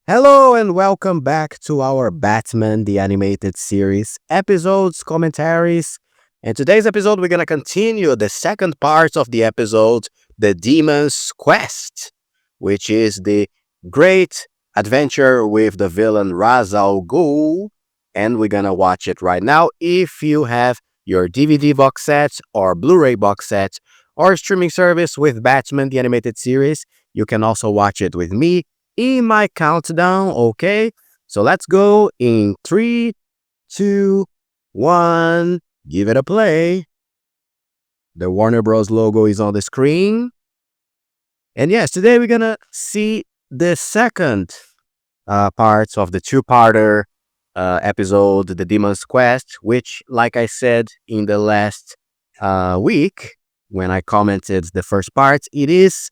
Hello and welcome back to our Batman the Animated Series episodes, commentaries. In today's episode, we're going to continue the second part of the episode, The Demon's Quest, which is the great adventure with the villain Ra's al Ghul. And we're going to watch it right now. If you have your DVD box set or Blu-ray box set or streaming service with Batman the Animated Series, you can also watch it with me in my countdown, okay? So let's go in 3, 2, 1. Give it a play. The Warner Bros. Logo is on the screen. And yes, today we're gonna see the second part of the two-parter episode, The Demon's Quest, which, like I said in the last week when I commented the first part, it is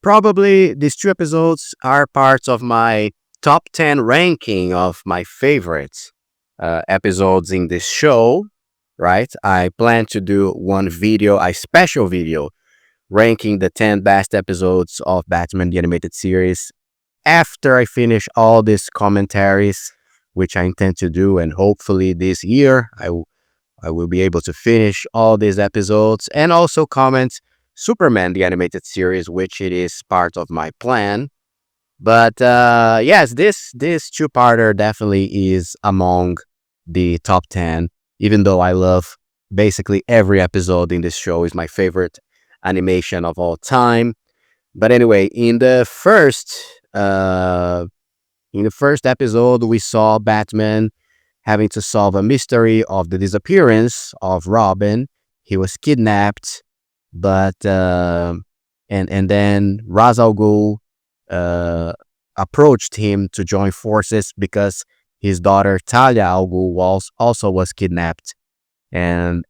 probably these two episodes are parts of my top 10 ranking of my favorite episodes in this show, right? I plan to do a special video, ranking the 10 best episodes of Batman the Animated Series after I finish all these commentaries, which I intend to do. And hopefully this year, I will be able to finish all these episodes and also comment Superman, the animated series, which it is part of my plan. But yes, this two-parter definitely is among the top 10, even though I love basically every episode in this show is my favorite animation of all time. But anyway, in the first episode, we saw Batman having to solve a mystery of the disappearance of Robin. He was kidnapped, but and then Ra's al Ghul approached him to join forces because his daughter Talia al Ghul also was kidnapped. And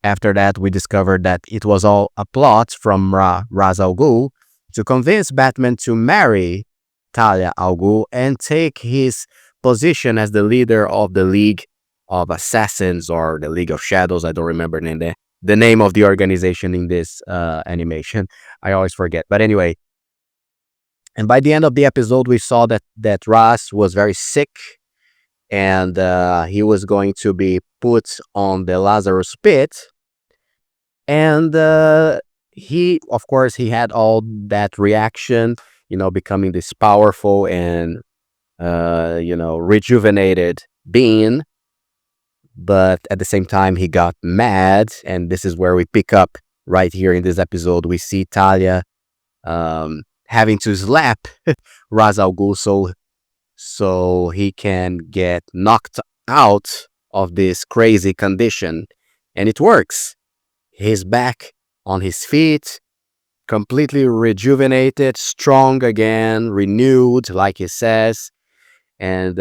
after that, we discovered that it was all a plot from Ra's al Ghul to convince Batman to marry Talia al Ghul and take his position as the leader of the League of Assassins or the League of Shadows. I don't remember the name of the organization in this animation. I always forget. But anyway, and by the end of the episode, we saw that Ra's was very sick and he was going to be put on the Lazarus pit. And of course, he had all that reaction, becoming this powerful and, rejuvenated being. But at the same time, he got mad. And this is where we pick up right here in this episode. We see Talia having to slap Ra's al Ghul so he can get knocked out of this crazy condition. And it works. He's back on his feet, completely rejuvenated, strong again, renewed, like he says. And,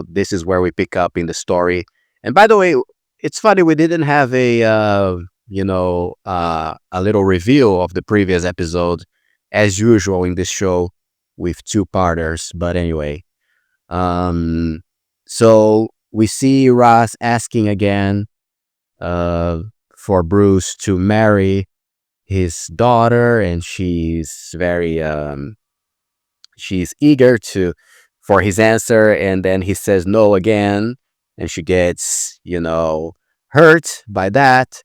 this is where we pick up in the story. And by the way, it's funny, we didn't have a little review of the previous episode, as usual in this show with two-parters. But anyway, so we see Ra's asking again for Bruce to marry his daughter, and she's very she's eager for his answer, and then he says no again, and she gets hurt by that.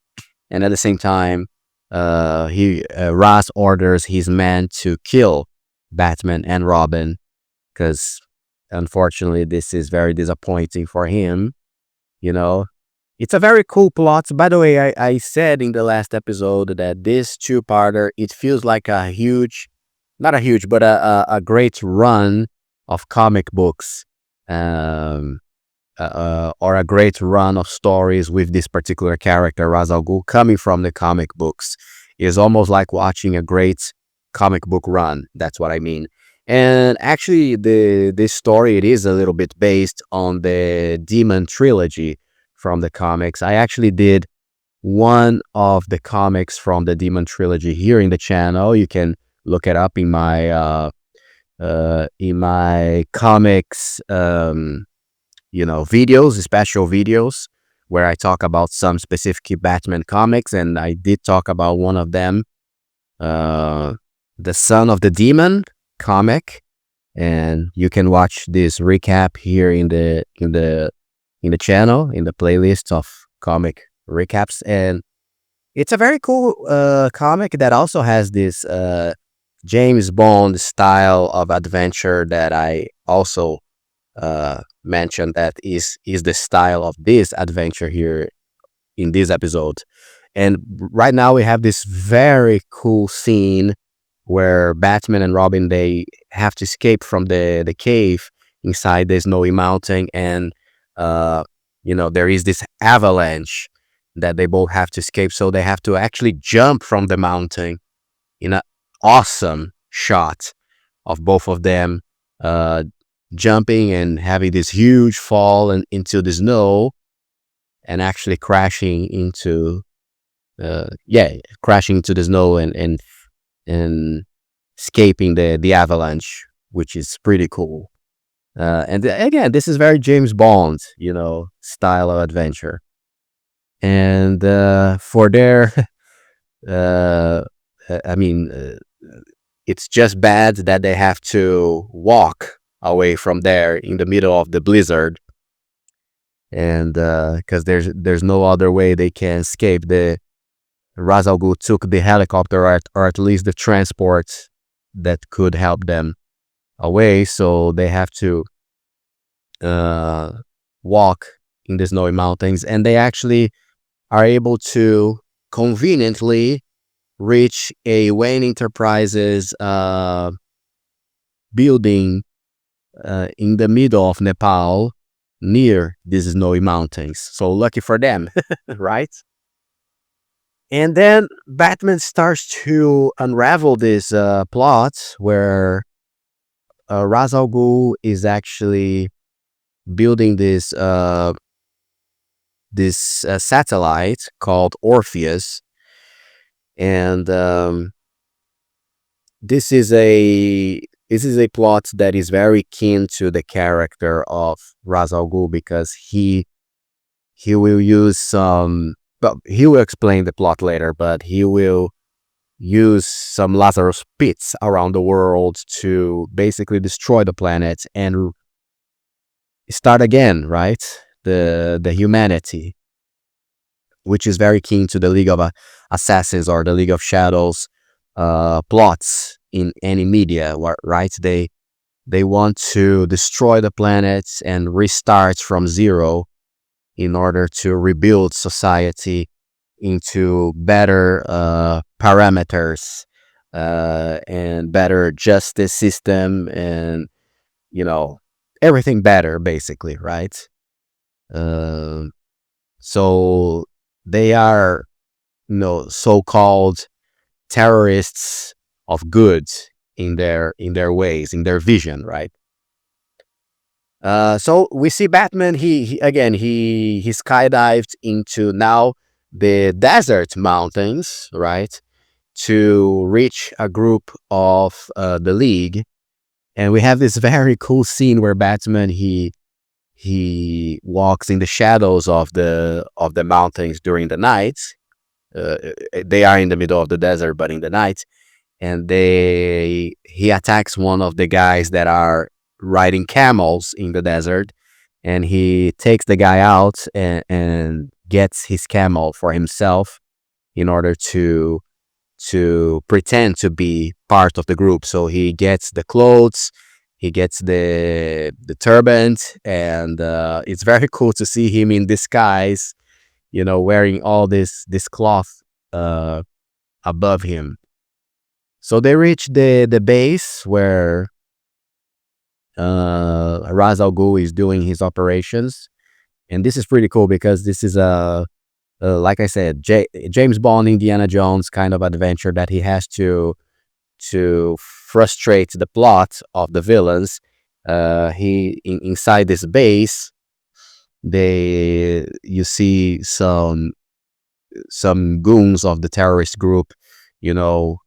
And at the same time, Ra's orders his men to kill Batman and Robin, because unfortunately this is very disappointing for him. It's a very cool plot. By the way, I said in the last episode that this two-parter, it feels like a great run of comic books, or a great run of stories with this particular character, Ra's al Ghul, coming from the comic books. Is almost like watching a great comic book run. That's what I mean. And actually, this story, it is a little bit based on the Demon trilogy from the comics. I actually did one of the comics from the Demon trilogy here in the channel. You can look it up in my comics, videos, special videos, where I talk about some specific Batman comics, and I did talk about one of them, the Son of the Demon comic, and you can watch this recap here in the channel, in the playlist of comic recaps. And it's a very cool comic that also has this James Bond style of adventure that I also mentioned that is the style of this adventure here in this episode. And right now we have this very cool scene where Batman and Robin, they have to escape from the cave inside the snowy mountain, and uh there is this avalanche that they both have to escape, so they have to actually jump from the mountain in an awesome shot of both of them uh jumping and having this huge fall into the snow, and actually crashing into the snow, and escaping the avalanche, which is pretty cool. And again, this is very James Bond, style of adventure. And for their, uh, I mean, it's just bad that they have to walk away from there in the middle of the blizzard, and because there's no other way they can escape. The Ra's al Ghul took the helicopter, or at least the transport that could help them away, so they have to uh, walk in the snowy mountains, and they actually are able to conveniently reach a Wayne Enterprises building in the middle of Nepal, near these snowy mountains. So lucky for them, right? And then Batman starts to unravel this plot where Ra's al Ghul is actually building this satellite called Orpheus, and this is a plot that is very keen to the character of Ra's al Ghul, because he will use some. Well, he will explain the plot later, but he will use some Lazarus pits around the world to basically destroy the planet and start again, right? The humanity, which is very keen to the League of Assassins or the League of Shadows plots in any media, right? They want to destroy the planet and restart from zero in order to rebuild society into better parameters and better justice system, and everything better, basically, right? Uh, so they are, so-called terrorists of good in their ways, in their vision, right? So we see Batman. He again he skydived into now the desert mountains, right, to reach a group of the League, and we have this very cool scene where Batman he walks in the shadows of the mountains during the night. They are in the middle of the desert, but in the night, and he attacks one of the guys that are riding camels in the desert, and he takes the guy out and gets his camel for himself in order to pretend to be part of the group. So he gets the clothes, he gets the turban, and it's very cool to see him in disguise, wearing all this cloth above him. So they reach the base where Ra's al Ghul is doing his operations, and this is pretty cool because this is like I said, James Bond, Indiana Jones kind of adventure that he has to frustrate the plot of the villains. Inside this base, you see some goons of the terrorist group, you know,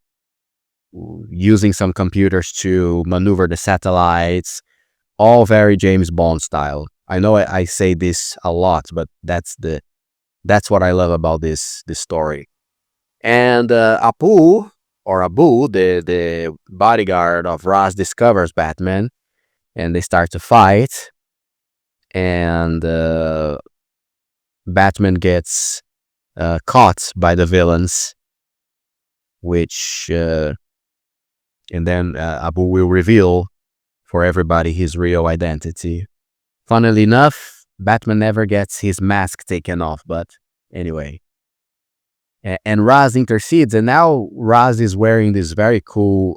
using some computers to maneuver the satellites, all very James Bond style. I know I say this a lot, but that's what I love about this story. And Abu, the bodyguard of Raz, discovers Batman, and they start to fight, and Batman gets caught by the villains, which and then Abu will reveal for everybody his real identity. Funnily enough, Batman never gets his mask taken off, but anyway. And Raz intercedes, and now Raz is wearing this very cool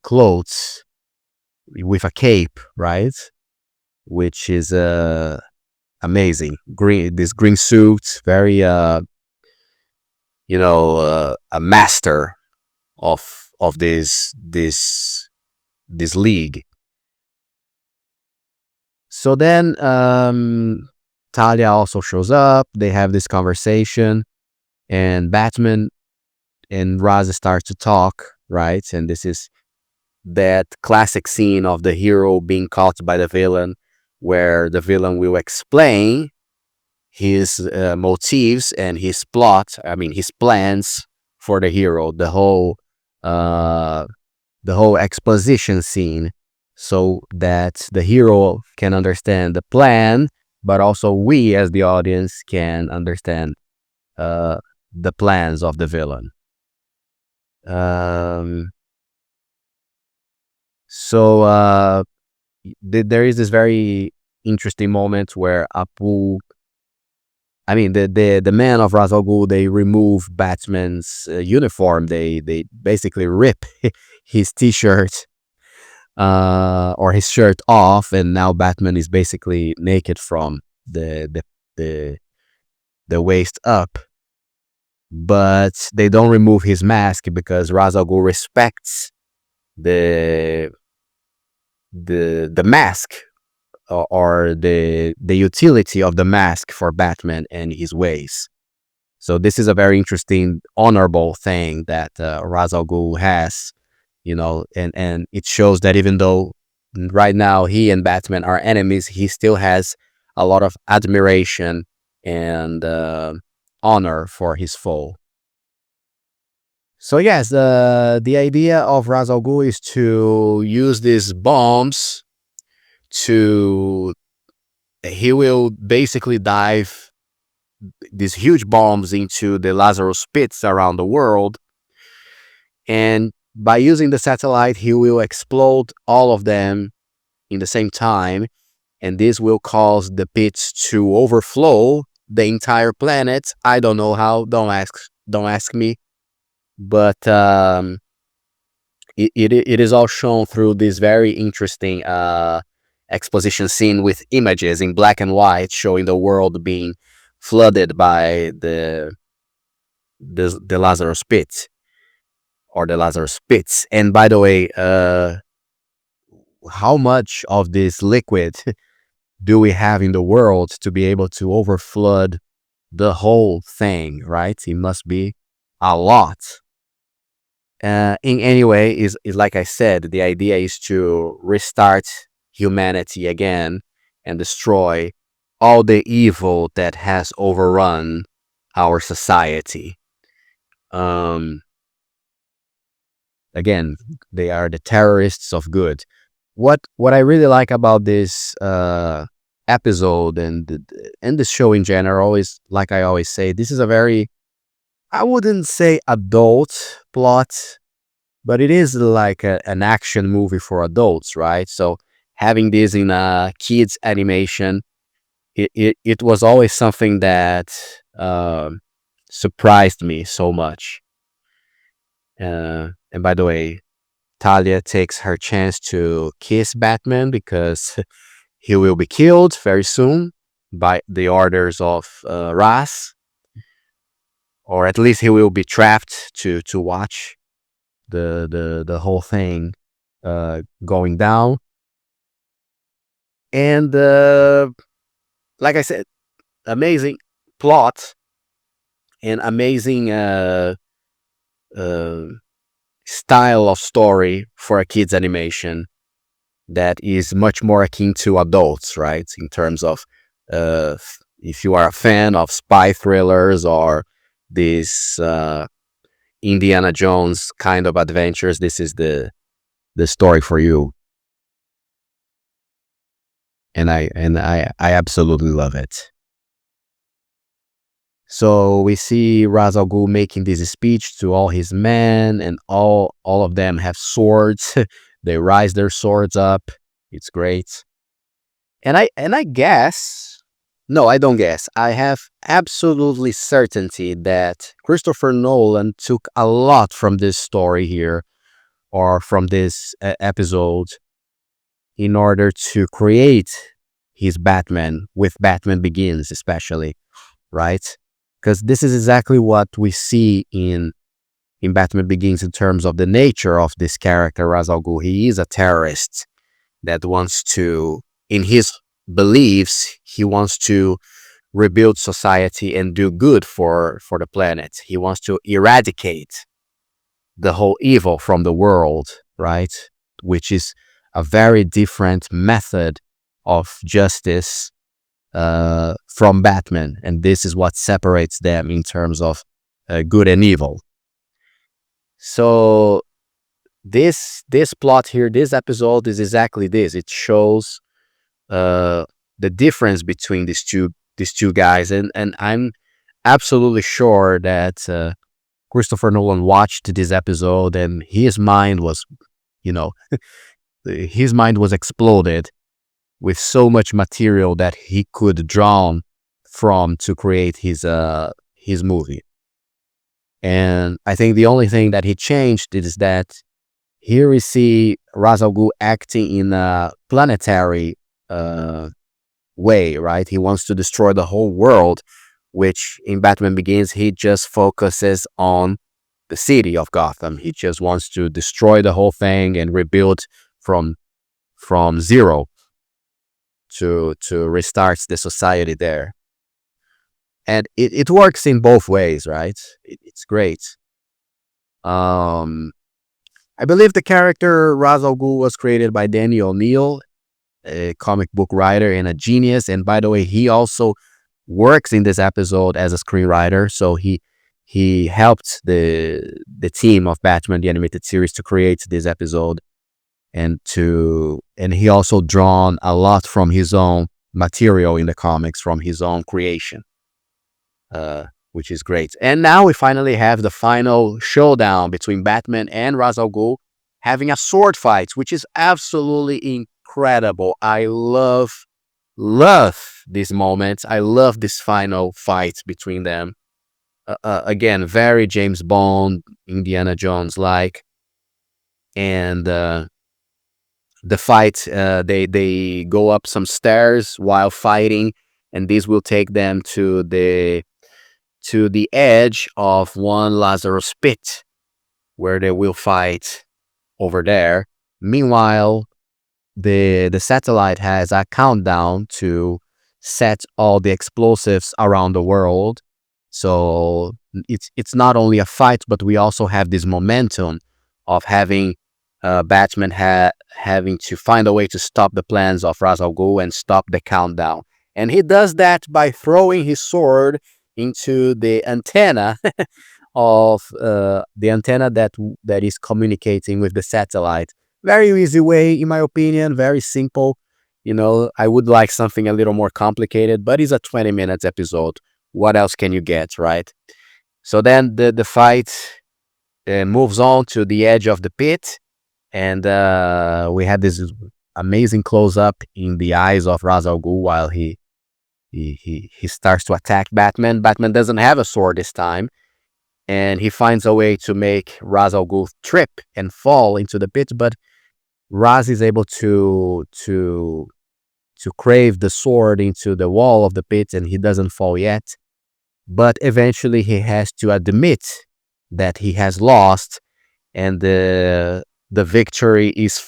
clothes with a cape, right? Which is amazing. This green suit, very a master of this league. So then Talia also shows up. They have this conversation, and Batman and Raz start to talk, right? And this is that classic scene of the hero being caught by the villain, where the villain will explain his motives and his plot. I mean, his plans for the hero. The whole exposition scene, so that the hero can understand the plan, but also we as the audience can understand the plans of the villain. So there is this very interesting moment where the men of Ra's al Ghul, they remove Batman's uniform. They basically rip his t-shirt or his shirt off, and now Batman is basically naked from the waist up. But they don't remove his mask because Ra's al Ghul respects the mask, or the utility of the mask for Batman and his ways. So this is a very interesting, honorable thing that Ra's al Ghul has, and it shows that even though right now he and Batman are enemies, he still has a lot of admiration and honor for his foe. So yes, the idea of Ra's al Ghul is to use these bombs he will basically dive these huge bombs into the Lazarus pits around the world, and by using the satellite he will explode all of them in the same time, and this will cause the pits to overflow the entire planet. I don't know how, don't ask me, but it is all shown through this very interesting exposition scene with images in black and white showing the world being flooded by the Lazarus pit, or the Lazarus pits. And by the way, how much of this liquid do we have in the world to be able to overflood the whole thing, right? It must be a lot. In any way, is like I said, the idea is to restart humanity again and destroy all the evil that has overrun our society. Again, they are the terrorists of good. What I really like about this episode and the show in general is, like I always say, this is a very, I wouldn't say adult plot, but it is like an action movie for adults, right? So having this in a kids animation, it was always something that surprised me so much. And by the way, Talia takes her chance to kiss Batman because he will be killed very soon by the orders of Ras, or at least he will be trapped to watch the whole thing going down. And like I said, amazing plot and amazing style of story for a kids animation that is much more akin to adults, right? In terms of if you are a fan of spy thrillers or this Indiana Jones kind of adventures, this is the story for you. and I absolutely love it. So we see Ra's al Ghul making this speech to all his men, and all of them have swords. They rise their swords up. It's great. And I guess, no, I don't guess. I have absolutely certainty that Christopher Nolan took a lot from this story here, or from this episode, in order to create his Batman, with Batman Begins especially, right? Because this is exactly what we see in Batman Begins in terms of the nature of this character, Ra's al Ghul. He is a terrorist that wants to, in his beliefs, he wants to rebuild society and do good for the planet. He wants to eradicate the whole evil from the world, right? Which is a very different method of justice from Batman, and this is what separates them in terms of good and evil. So this plot here, this episode is exactly this. It shows the difference between these two guys, and I'm absolutely sure that Christopher Nolan watched this episode and his mind was, you know, his mind was exploded with so much material that he could draw from to create his movie. And I think the only thing that he changed is that here we see Ra's al Ghul acting in a planetary uh, way, right? He wants to destroy the whole world, which in Batman Begins, he just focuses on the city of Gotham. He just wants to destroy the whole thing and rebuild from zero to restart the society there. And it works in both ways, right? It's great. Um, I believe the character Ra's al Ghul was created by Danny O'Neill, a comic book writer and a genius. And by the way, he also works in this episode as a screenwriter. So he helped the team of Batman the Animated Series to create this episode, and he also drawn a lot from his own material in the comics, from his own creation, which is great. And now we finally have the final showdown between Batman and Ra's al Ghul, having a sword fight, which is absolutely incredible. I love these moments. I love this final fight between them. Again, very James Bond, Indiana Jones like, and the fight. They go up some stairs while fighting, and this will take them to the edge of one Lazarus pit, where they will fight over there. Meanwhile, the satellite has a countdown to set all the explosives around the world. So it's not only a fight, but we also have this momentum of having Batman having to find a way to stop the plans of Ra's al Ghul and stop the countdown. And he does that by throwing his sword into the antenna of the antenna that is communicating with the satellite. Very easy way, in my opinion. Very simple. I would like something a little more complicated, but it's a 20 minutes episode. What else can you get, right? So then the fight moves on to the edge of the pit, and we had this amazing close up in the eyes of Ra's al Ghul while he starts to attack Batman. Batman doesn't have a sword this time, and he finds a way to make Ra's al Ghul trip and fall into the pit, but Ra's is able to crave the sword into the wall of the pit, and he doesn't fall yet. But eventually he has to admit that he has lost, and the victory is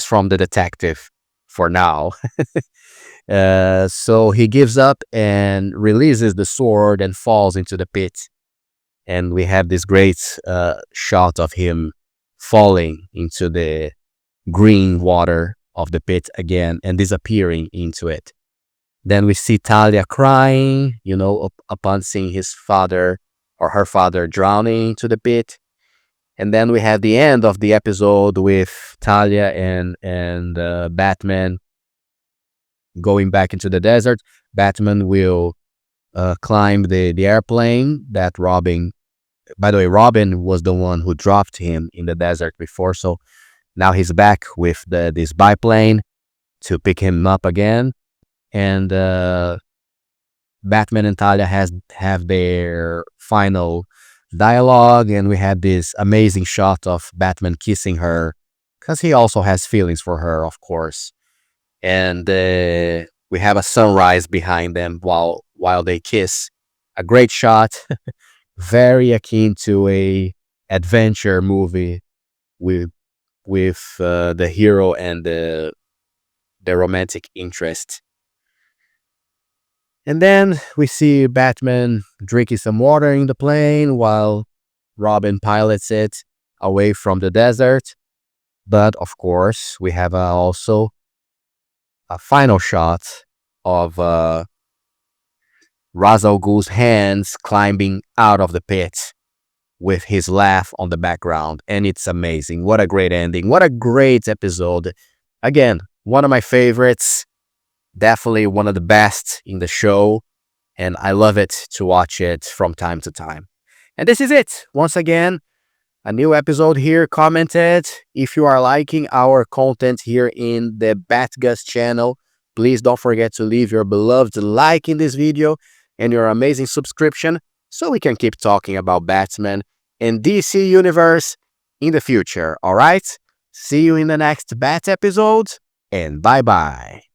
from the detective for now. So he gives up and releases the sword and falls into the pit. And we have this great shot of him falling into the green water of the pit again and disappearing into it. Then we see Talia crying, upon seeing his father or her father drowning into the pit. And then we have the end of the episode with Talia and Batman going back into the desert, Batman will climb the airplane that Robin. By the way, Robin was the one who dropped him in the desert before, so now he's back with this biplane to pick him up again, and Batman and Talia have their final dialogue, and we had this amazing shot of Batman kissing her because he also has feelings for her, of course. And we have a sunrise behind them while they kiss. A great shot, very akin to a adventure movie with the hero and the romantic interest. And then we see Batman drinking some water in the plane while Robin pilots it away from the desert. But of course, we have also a final shot of Ra's al Ghul's hands climbing out of the pit with his laugh on the background. And it's amazing. What a great ending. What a great episode. Again, one of my favorites. Definitely one of the best in the show. And I love it to watch it from time to time. And this is it. Once again, a new episode here commented. If you are liking our content here in the BATGUS channel, please don't forget to leave your beloved like in this video and your amazing subscription so we can keep talking about Batman and DC Universe in the future, alright? See you in the next Bat episode, and bye-bye.